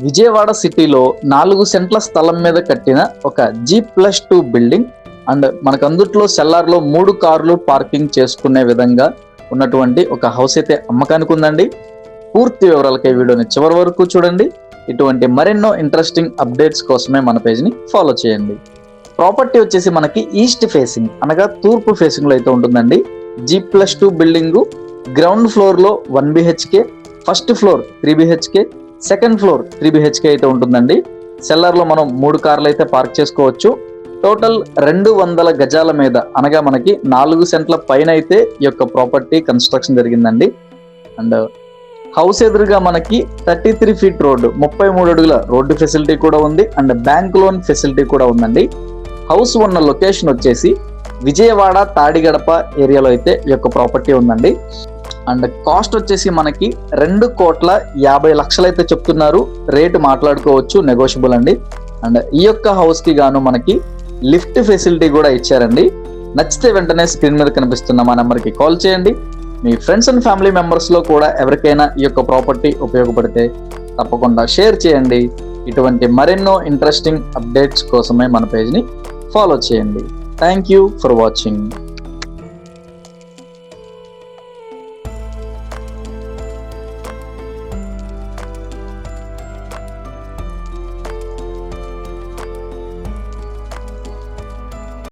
విజయవాడ సిటీలో 4 సెంట్ల స్థలం మీద కట్టిన ఒక G+2 బిల్డింగ్ అండ్ మనకు అందుట్లో సెల్లార్లో 3 కార్లు పార్కింగ్ చేసుకునే విధంగా ఉన్నటువంటి ఒక హౌస్ అయితే అమ్మకానికి ఉందండి. పూర్తి వివరాలకై వీడియోని చివరి వరకు చూడండి. ఇటువంటి మరెన్నో ఇంట్రెస్టింగ్ అప్డేట్స్ కోసమే మన పేజ్ని ఫాలో చేయండి. ప్రాపర్టీ వచ్చేసి మనకి ఈస్ట్ ఫేసింగ్ అనగా తూర్పు ఫేసింగ్ లో అయితే ఉంటుందండి. G+2 బిల్డింగ్ గ్రౌండ్ ఫ్లోర్ లో 1 BHK, first floor 3 BHK, second floor 3 BHK అయితే ఉంటుందండి. సెల్లార్ లో మనం 3 కార్లు అయితే పార్క్ చేసుకోవచ్చు. టోటల్ 200 గజాల మీద అనగా మనకి 4 సెంట్ల పైన అయితే ఈ యొక్క ప్రాపర్టీ కన్స్ట్రక్షన్ జరిగిందండి. అండ్ హౌస్ ఎదురుగా మనకి 33 ఫీట్ రోడ్డు, 33 అడుగుల రోడ్డు ఫెసిలిటీ కూడా ఉంది. అండ్ బ్యాంక్ లోన్ ఫెసిలిటీ కూడా ఉందండి. హౌస్ ఉన్న లొకేషన్ వచ్చేసి విజయవాడ తాడిగడప ఏరియాలో అయితే ఈ యొక్క ప్రాపర్టీ ఉందండి. అండ్ కాస్ట్ వచ్చేసి మనకి 2,50,00,000 అయితే చెప్తున్నారు. రేటు మాట్లాడుకోవచ్చు, నెగోషియబుల్ అండి. అండ్ ఈ యొక్క హౌస్ కి గాను మనకి లిఫ్ట్ ఫెసిలిటీ కూడా ఇచ్చారండి. నచ్చితే వెంటనే స్క్రీన్ మీద కనిపిస్తున్న మా నెంబర్కి కాల్ చేయండి. మీ ఫ్రెండ్స్ అండ్ ఫ్యామిలీ మెంబర్స్ లో కూడా ఎవరికైనా ఈ యొక్క ప్రాపర్టీ ఉపయోగపడితే తప్పకుండా షేర్ చేయండి. ఇటువంటి మరెన్నో ఇంట్రెస్టింగ్ అప్డేట్స్ కోసమే మన పేజ్ని ఫాలో చేయండి. Thank you for watching.